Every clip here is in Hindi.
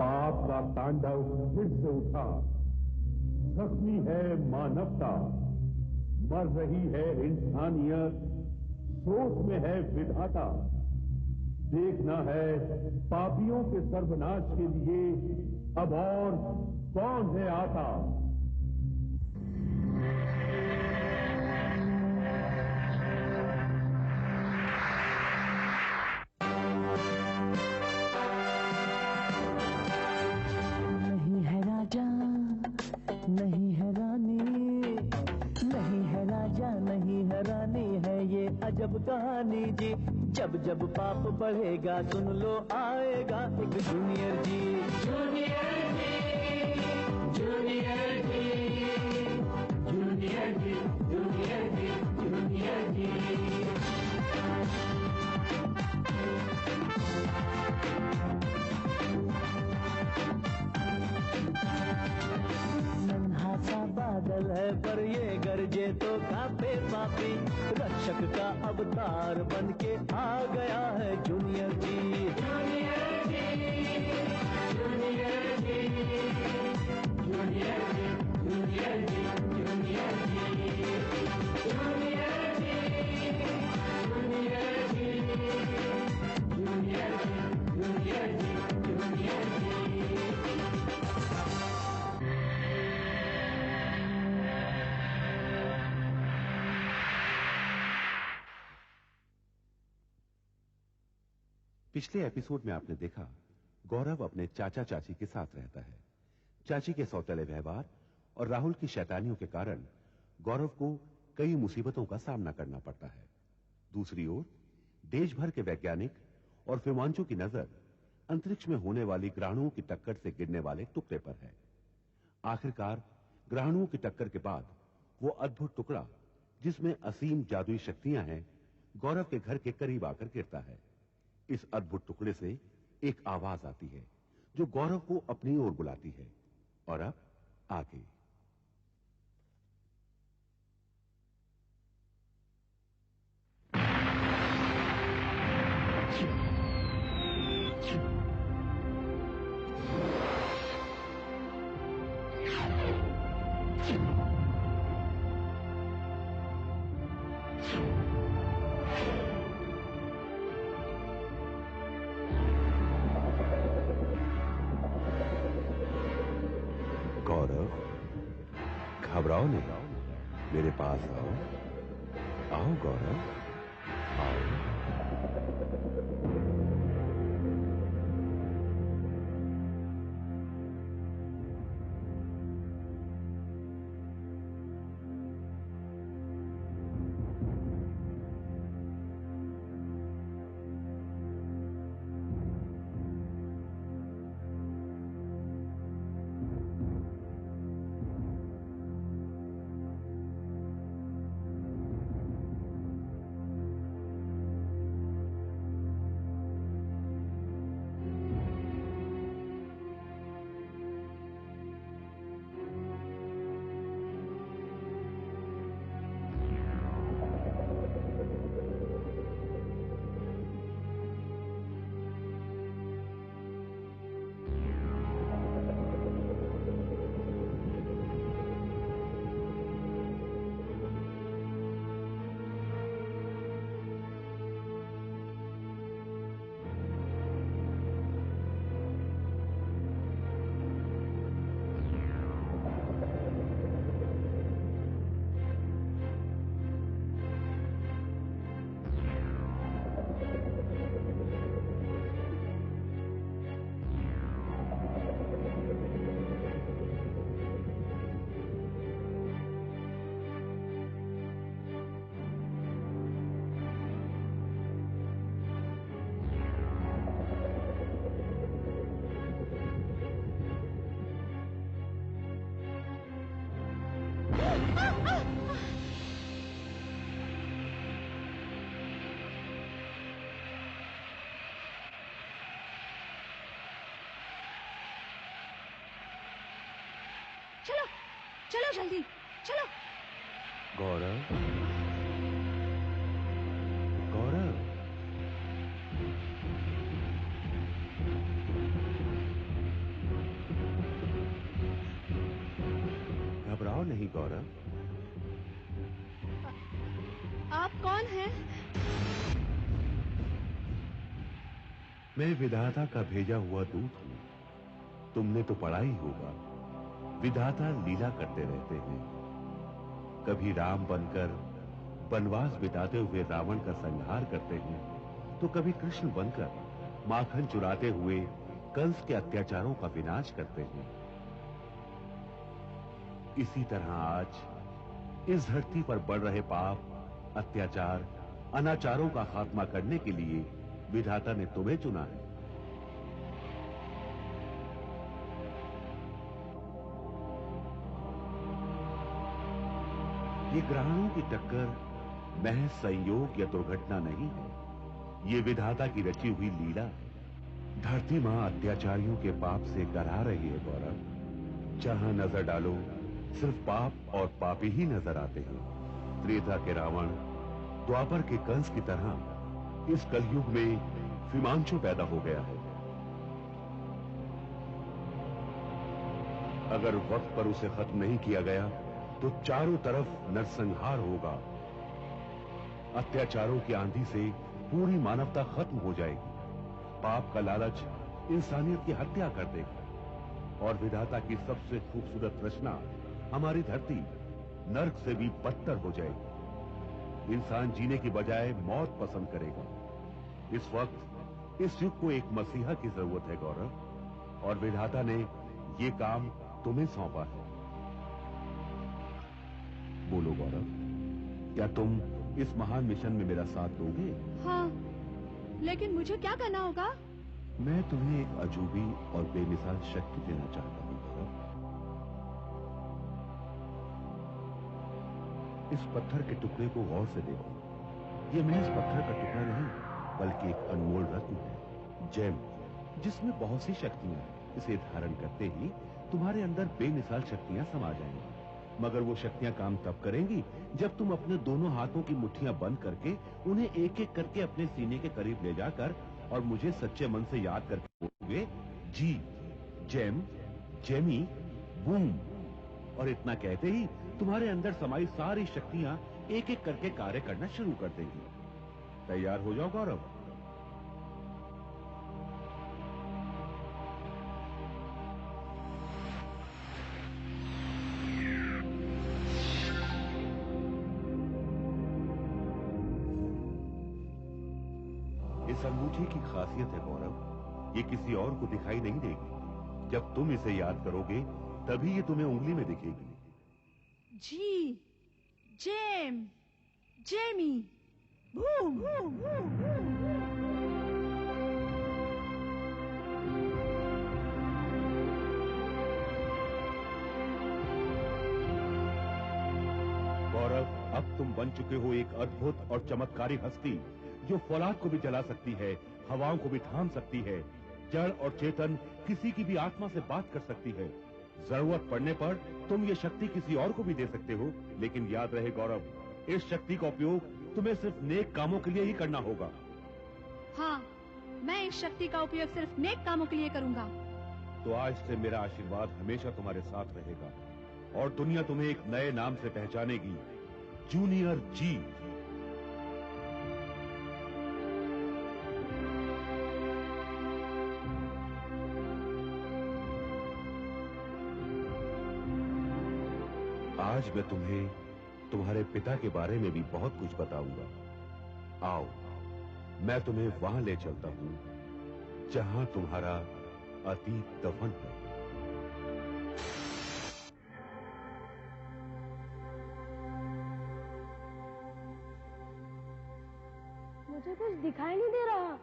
पाप का तांडव फिर से उठा। जख्मी है मानवता, मर रही है इंसानियत, सोच में है विधाता। देखना है पापियों के सर्वनाश के लिए अब और कौन है आता। नहीं है राजा, नहीं है रानी, नहीं है राजा, नहीं है रानी, है ये अजब कहानी जी। जब जब पाप बढ़ेगा सुन लो आएगा एक जूनियर जी। जूनियर जी, जूनियर जी, जूनियर जी, जूनियर जी, जूनियर जी। नन्हा सा बादल है पर ये गरजे तो कांपे पापी। रक्षक का अवतार बन के आ गया है जूनियर जी। जूनियर जी, जूनियर जी, जूनियर जी, जूनियर जी, जूनियर जी, जूनियर जी, जूनियर जी, जूनियर जी, जूनियर जी, जूनियर जी। पिछले एपिसोड में आपने देखा गौरव अपने चाचा चाची के साथ रहता है। चाची के सौतेले व्यवहार और राहुल की शैतानियों के कारण गौरव को कई मुसीबतों का सामना करना पड़ता है। दूसरी ओर देश भर के वैज्ञानिक और विद्वानों की नजर अंतरिक्ष में होने वाली ग्रहणों की टक्कर से गिरने वाले टुकड़े पर है। आखिरकार ग्रहणों की टक्कर के बाद वो अद्भुत टुकड़ा जिसमें असीम जादुई शक्तियां हैं गौरव के घर के करीब आकर गिरता है। इस अद्भुत टुकड़े से एक आवाज आती है जो गौरव को अपनी ओर बुलाती है। और अब आगे घबराओ नहीं, मेरे पास आओ। आओ गौरव, आओ। चलो चलो जल्दी चलो। गौरव, गौरव, घबराओ नहीं गौरव। आप कौन हैं? मैं विधाता का भेजा हुआ दूत हूं। तुमने तो पढ़ा ही होगा, विधाता लीला करते रहते हैं। कभी राम बनकर वनवास बिताते हुए रावण का संहार करते हैं, तो कभी कृष्ण बनकर माखन चुराते हुए कंस के अत्याचारों का विनाश करते हैं। इसी तरह आज इस धरती पर बढ़ रहे पाप, अत्याचार, अनाचारों का खात्मा करने के लिए विधाता ने तुम्हें चुना है। ये ग्रहणों की टक्कर महज संयोग या दुर्घटना नहीं है, ये विधाता की रची हुई लीला है। धरती मां अत्याचारियों के पाप से गरा रही है गौरव। जहां नजर डालो सिर्फ पाप और पापी ही नजर आते हैं। त्रेता के रावण, द्वापर के कंस की तरह इस कलयुग में हिमांशु पैदा हो गया है। अगर वक्त पर उसे खत्म नहीं किया गया तो चारों तरफ नरसंहार होगा। अत्याचारों की आंधी से पूरी मानवता खत्म हो जाएगी। पाप का लालच इंसानियत की हत्या कर देगा और विधाता की सबसे खूबसूरत रचना हमारी धरती नर्क से भी बदतर हो जाएगी। इंसान जीने की बजाय मौत पसंद करेगा। इस वक्त इस युग को एक मसीहा की जरूरत है गौरव, और विधाता ने ये काम तुम्हें सौंपा है। बोलो गौरव, क्या तुम इस महान मिशन में मेरा साथ दोगे? हाँ, लेकिन मुझे क्या करना होगा? मैं तुम्हें एक अजूबी और बेमिसाल शक्ति देना चाहता हूं गौरव। इस पत्थर के टुकड़े को गौर से देखो। ये महज पत्थर का टुकड़ा नहीं, बल्कि एक अनमोल रत्न है, जेम, जिसमें बहुत सी शक्तियां हैं। इसे धारण करते ही तुम्हारे अंदर बेमिसाल शक्तियां समा जाएंगी। मगर वो शक्तियां काम तब करेंगी जब तुम अपने दोनों हाथों की मुट्ठियां बंद करके उन्हें एक एक करके अपने सीने के करीब ले जाकर और मुझे सच्चे मन से याद करके बोलोगे, जी, जेम, जेमी, बूम। और इतना कहते ही तुम्हारे अंदर समाई सारी शक्तियां एक एक करके कार्य करना शुरू कर देंगी। तैयार हो जाओ गौरव। इस अंगूठी की खासियत है गौरव, ये किसी और को दिखाई नहीं देगी। जब तुम इसे याद करोगे तभी ये तुम्हें उंगली में दिखेगी। जी, जेम, जेमी, बूम। गौरव, अब तुम बन चुके हो एक अद्भुत और चमत्कारी हस्ती, जो फौलाद को भी जला सकती है, हवाओं को भी थाम सकती है, जड़ और चेतन किसी की भी आत्मा से बात कर सकती है। जरूरत पड़ने पर तुम ये शक्ति किसी और को भी दे सकते हो, लेकिन याद रहे गौरव, इस शक्ति का उपयोग तुम्हें सिर्फ नेक कामों के लिए ही करना होगा। हाँ, मैं इस शक्ति का उपयोग सिर्फ नेक कामों के लिए करूंगा। तो आज से मेरा आशीर्वाद हमेशा तुम्हारे साथ रहेगा और दुनिया तुम्हें एक नए नाम से पहचानेगी, जूनियर जी। आज मैं तुम्हें तुम्हारे पिता के बारे में भी बहुत कुछ बताऊंगा। आओ, मैं तुम्हें वहां ले चलता हूं जहां तुम्हारा अतीत दफन है। मुझे कुछ दिखाई नहीं दे रहा।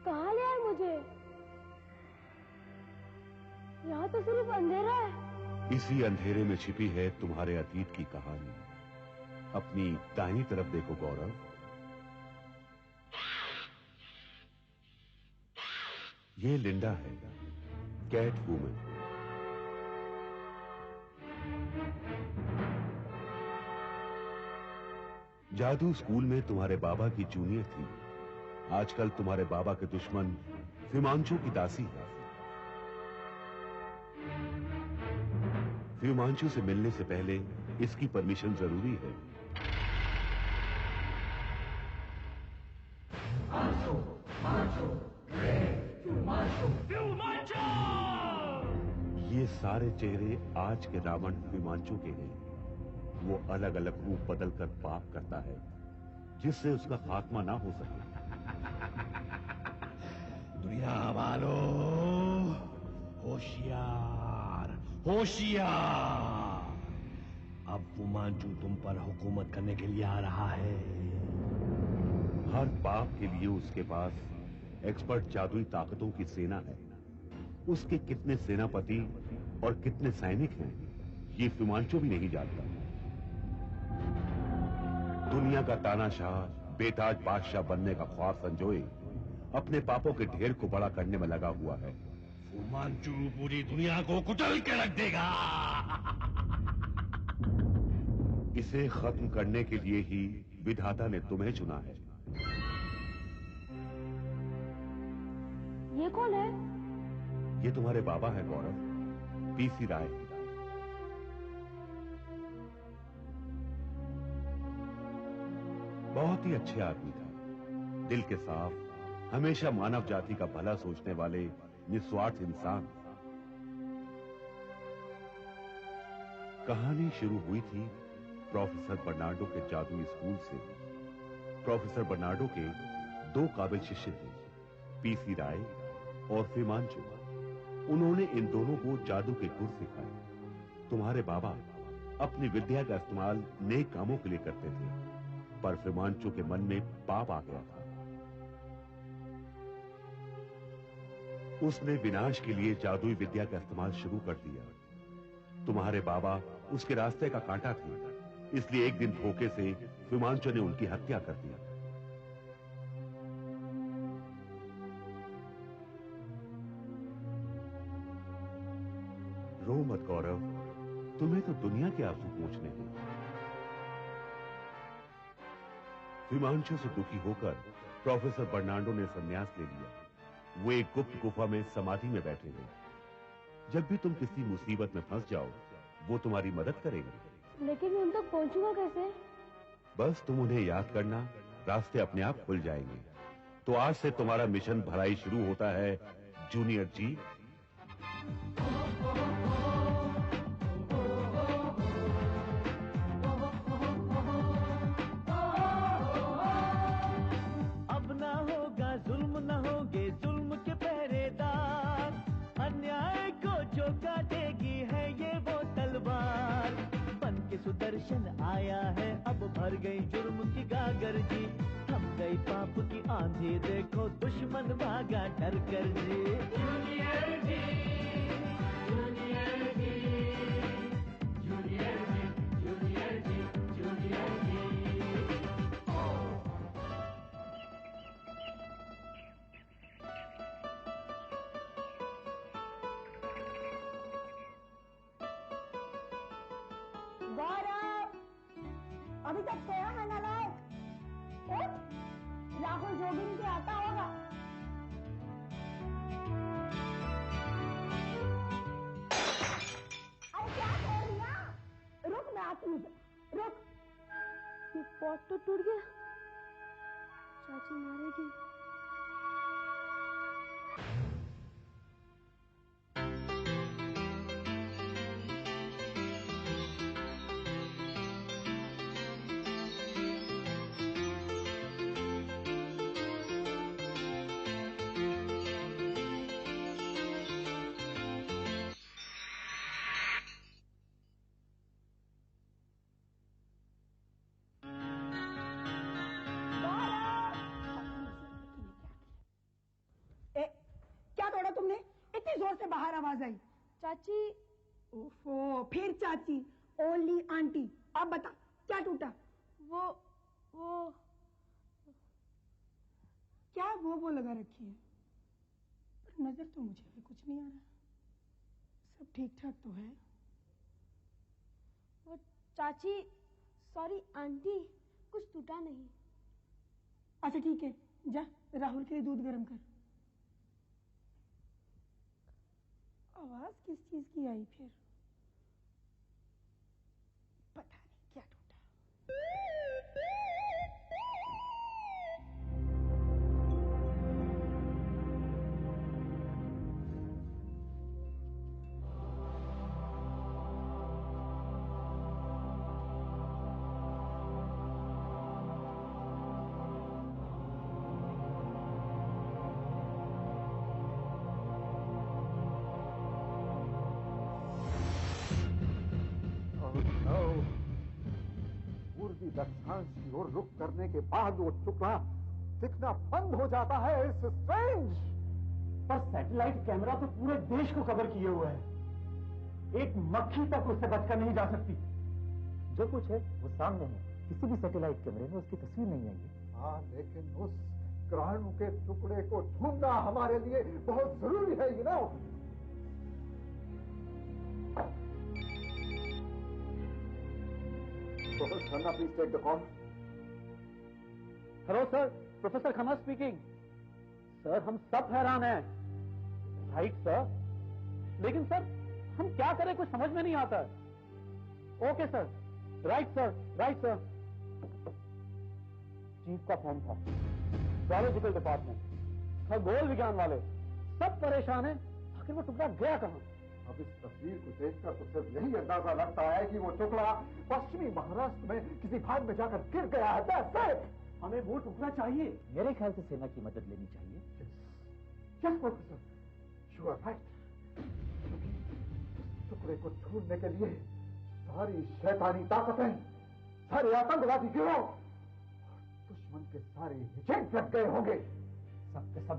कहाँ ले आए मुझे? यहाँ तो सिर्फ अंधेरा है। इसी अंधेरे में छिपी है तुम्हारे अतीत की कहानी। अपनी दाहिनी तरफ देखो गौरव। ये लिंडा है, कैट वुमन। जादू स्कूल में तुम्हारे बाबा की जूनियर थी। आजकल तुम्हारे बाबा के दुश्मन हिमांशु की दासी है। हिमांशु से मिलने से पहले इसकी परमिशन जरूरी है। ये सारे चेहरे आज के रावण हिमांशु के हैं। वो अलग अलग रूप बदलकर पाप करता है जिससे उसका खात्मा ना हो सके। दुनिया वालों, होशियार होशियार, अब हिमांशु तुम पर हुकूमत करने के लिए आ रहा है। हर पाप के लिए उसके पास एक्सपर्ट जादुई ताकतों की सेना है। उसके कितने सेनापति और कितने सैनिक हैं ये हिमांशु भी नहीं जानता। दुनिया का तानाशाह बेताज बादशाह बनने का ख्वाब संजोए अपने पापों के ढेर को बड़ा करने में लगा हुआ है। हिमांशु पूरी दुनिया को कुचल के रख देगा। इसे खत्म करने के लिए ही विधाता ने तुम्हें चुना है। ये कौन है? ये तुम्हारे बाबा है गौरव, पीसी राय। बहुत ही अच्छे आदमी था, दिल के साफ, हमेशा मानव जाति का भला सोचने वाले निस्वार्थ इंसान। कहानी शुरू हुई थी प्रोफेसर बर्नार्डो के जादुई स्कूल से। प्रोफेसर बर्नार्डो के दो काबिल शिष्य थे, पीसी राय और हिमांशु। उन्होंने इन दोनों को जादू के गुर सिखाए। तुम्हारे बाबा अपनी विद्या का इस्तेमाल नेक कामों के लिए करते थे, पर हिमांशु के मन में पाप आ गया था। उसने विनाश के लिए जादुई विद्या का इस्तेमाल शुरू कर दिया। तुम्हारे बाबा उसके रास्ते का कांटा थे, इसलिए एक दिन धोखे से हिमांशु ने उनकी हत्या कर दी। रो मत गौरव, तुम्हें तो दुनिया के आंसू पोंछने हैं। हिमांशु से दुखी होकर प्रोफेसर बर्नार्डो ने संन्यास ले लिया। वो एक गुप्त गुफा में समाधि में बैठे हैं। जब भी तुम किसी मुसीबत में फंस जाओ, वो तुम्हारी मदद करेंगे। लेकिन मैं उन तक पहुंचूंगा कैसे? बस तुम उन्हें याद करना, रास्ते अपने आप खुल जाएंगे। तो आज से तुम्हारा मिशन भलाई शुरू होता है, जूनियर जी। अब ना होगा जुल्म, ना होगे जुल्म के पहरेदार। अन्याय को झोंका देगी है ये वो तलवार। बन के सुदर्शन आया है, अब भर गई जुर्म की गागर जी। थम गई पाप की आंधी, देखो दुश्मन भागा डर कर जी। जूनियर जी, जूनियर जी, जूनियर जी, जूनियर जी, जूनियर जी। गौरव, अभी तक सोया है नालायक? उठ, राहुल जोगिंग से आता होगा। अरे क्या कर दिया? रुक, मैं आती हूँ। रुक, ये पॉट तो टूट गया। चाची मारेगी। बाहर आवाज आई। चाची। ओफो, फिर चाची, ओनली आंटी। अब बता क्या टूटा? वो क्या वो लगा रखी है? पर नजर तो मुझे भी कुछ नहीं आ रहा। सब ठीक ठाक तो है। वो चाची, सॉरी आंटी, कुछ टूटा नहीं। अच्छा ठीक है, जा राहुल के लिए दूध गर्म कर। आवाज किस चीज की आई फिर? पता नहीं क्या टूटा। पूर्वी दक्षिणांश की ओर रुख करने के बाद वो टुकड़ा दिखना बंद हो जाता है। It's strange. पर सैटेलाइट कैमरा तो पूरे देश को कवर किए हुए है, एक मक्खी तक उससे बचकर नहीं जा सकती। जो कुछ है वो सामने है, किसी भी सैटेलाइट कैमरे में उसकी तस्वीर नहीं आई है। हाँ, लेकिन उस ग्रहण के टुकड़े को ढूंढना हमारे लिए बहुत जरूरी है, you know. Professor Khanna, please take the call. Hello sir, professor Khanna speaking. Sir हम सब हैरान हैं। राइट सर, लेकिन सर हम क्या करें, कुछ समझ में नहीं आता है। Okay sir, right sir, right sir. Chief का फोन था, बायोलॉजिकल डिपार्टमेंट, खगोल विज्ञान वाले सब परेशान हैं। आखिर वो टुकड़ा गया कहां? अब इस तस्वीर को देखकर तो सिर्फ यही अंदाजा लगता है कि वो टुकड़ा पश्चिमी महाराष्ट्र में किसी भाग में जाकर गिर गया है। That's it। हमें वो टुकड़ा चाहिए। मेरे ख्याल से सेना की मदद लेनी चाहिए। Yes, professor, you are right। टुकड़े को ढूंढने के लिए सारी शैतानी ताकतें, सारे आतंकवादी गिरोह, दुश्मन के सारे एजेंट लग गए होंगे। सब के सब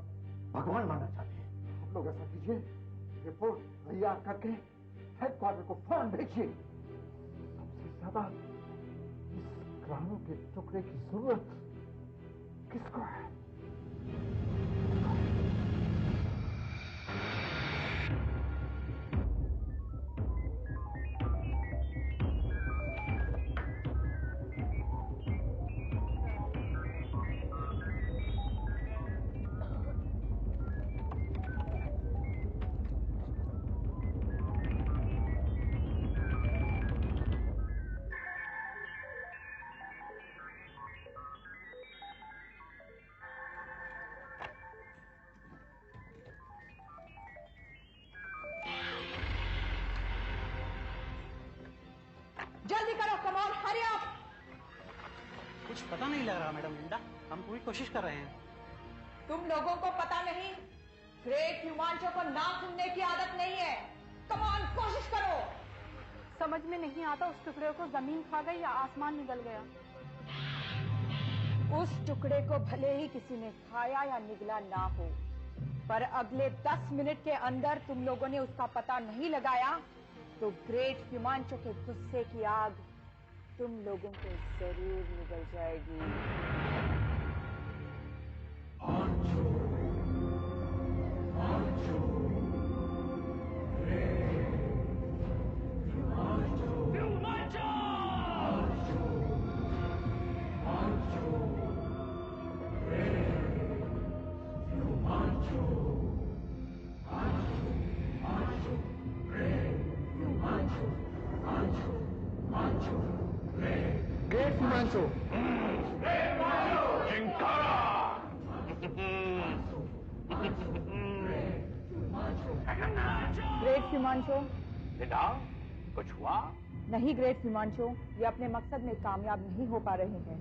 भगवान मानना चाहते हैं। आप लोग ऐसा कीजिए, रिपोर्ट तैयार करके हेडक्वार्टर को फौरन भेजिए। सबसे ज्यादा इस ग्रहणों के टुकड़े की जरूरत किसको है? जल्दी करो, कम ऑन, हरी अप। कुछ पता नहीं लग रहा मैडम लिंडा, हम पूरी कोशिश कर रहे हैं। तुम लोगों को पता नहीं, ग्रेट हिमांशु को ना सुनने की आदत नहीं है। कम ऑन, कोशिश करो। समझ में नहीं आता उस टुकड़े को जमीन खा गई या आसमान निगल गया। उस टुकड़े को भले ही किसी ने खाया या निगला ना हो, पर अगले 10 मिनट के अंदर तुम लोगों ने उसका पता नहीं लगाया तो ग्रेट हिमांशु के गुस्से की आग तुम लोगों को जरूर निगल जाएगी। ग्रेट हिमांशु। ग्रेट हिमांशु, कुछ हुआ? नहीं ग्रेट हिमांशु, ये अपने मकसद में कामयाब नहीं हो पा रहे हैं।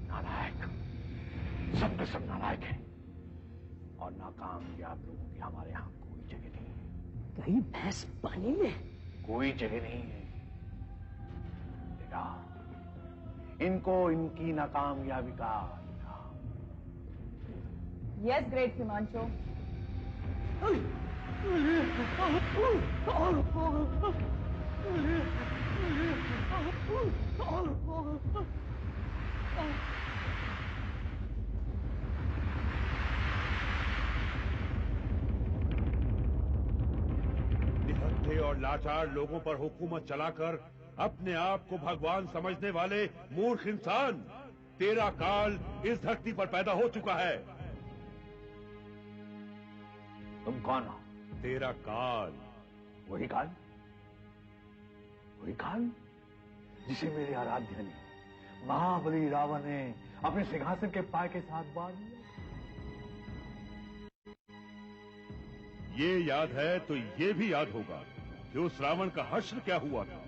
नालायक, सब के सब नालायक हैं और नाकामयाब लोगों की हमारे यहाँ कोई जगह नहीं है। कहीं भैंस पानी में? कोई जगह नहीं है। देखा, इनको इनकी नाकामयाबी का यस ग्रेट हिमांशु। निहत्थे और लाचार लोगों पर हुकूमत चलाकर अपने आप को भगवान समझने वाले मूर्ख इंसान, तेरा काल इस धरती पर पैदा हो चुका है। तुम कौन हो? तेरा काल। वही काल जिसे मेरे आराध्य ने, महाबली रावण ने अपने सिंहासन के पाय के साथ बांध लिया। ये याद है तो ये भी याद होगा कि उस रावण का हश्र क्या हुआ था।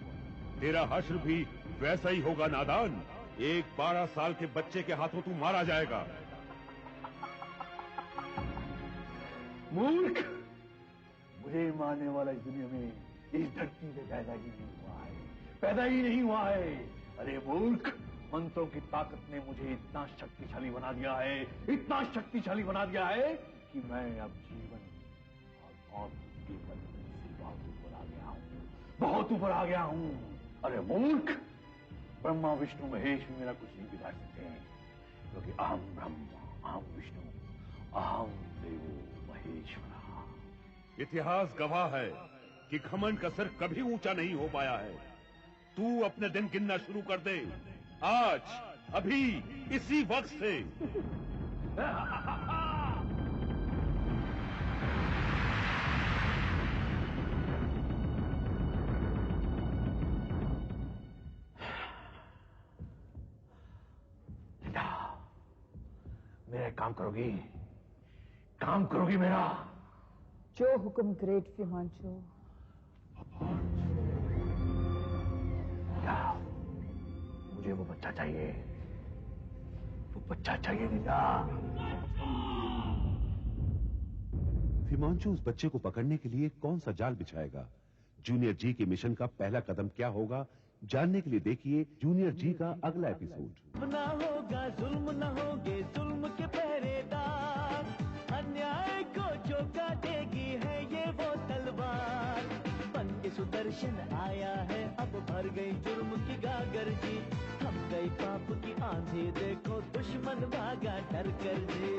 तेरा हश्र भी वैसा ही होगा नादान। एक 12 साल के बच्चे के हाथों तू मारा जाएगा। मूर्ख, मुझे मारने वाला इस दुनिया में, इस धरती में पैदा ही नहीं हुआ है। अरे मूर्ख, मंत्रों की ताकत ने मुझे इतना शक्तिशाली बना दिया है, इतना शक्तिशाली बना दिया है कि मैं अब जीवन और मौत की कीमत से बहुत ऊपर आ गया हूँ, बहुत ऊपर आ गया हूँ। अरे मूर्ख, ब्रह्मा विष्णु महेश भी मेरा कुछ नहीं बिगाड़ सकते हैं, क्योंकि अहम ब्रह्म अहम विष्णु अहम देवो महेश्वरा। इतिहास गवाह है कि घमंड का सिर कभी ऊंचा नहीं हो पाया है। तू अपने दिन गिनना शुरू कर दे, आज, अभी, इसी वक्त से। मेरा काम करोगी मेरा? जो हुक्म ग्रेट फिमांचो। मुझे वो बच्चा चाहिए, निदा। फिमांचो उस बच्चे को पकड़ने के लिए कौन सा जाल बिछाएगा? जूनियर जी के मिशन का पहला कदम क्या होगा? जानने के लिए देखिए जूनियर जी का अगला एपिसोड। ना होगा जुल्म, न होगे जुल्म के पहरेदार, अन्याय को चौंका देगी है ये वो तलवार। बन के सुदर्शन आया है, अब भर गई जुर्म की गागर जी, थम गई पाप की आंधी, देखो दुश्मन भागा डर कर जी।